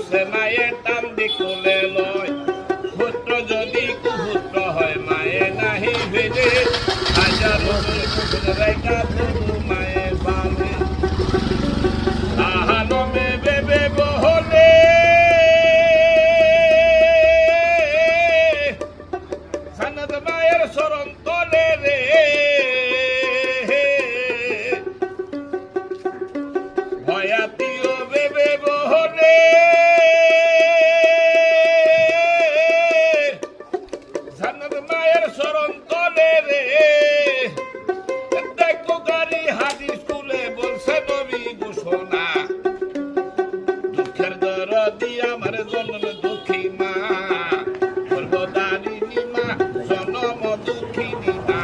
সে মায়ের টান দি কোলে লয় পুত্র যদি কুপুত্র হয় মায়ে নাহি ভেদে হাজারো রেখা তবু মায়ে বালে আহানমে বেবে বহলে সানাদ মায়ের শরণ তলে রে ভয়াতিও বেবে বহলে সানাদ মায়ের শরণ তলে রে দেখো গাড়ি হাদিস তুলে বলছে নবী ঘোষণা দুঃখের দরদি আমার জন্ম দুঃখী মা সর্বদারিণী মা জন্ম দুঃখিনী মা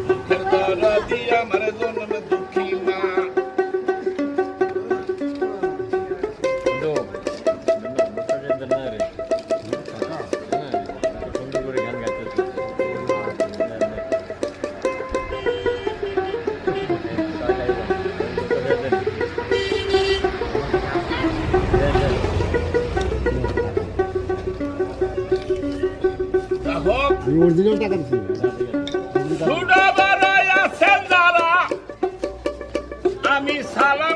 দুঃখের দরদি আমার জন্ম দুঃখী মা অরিজিনাল টাকা দিছি সুডা বারায় আছেন যারা আমি সালাম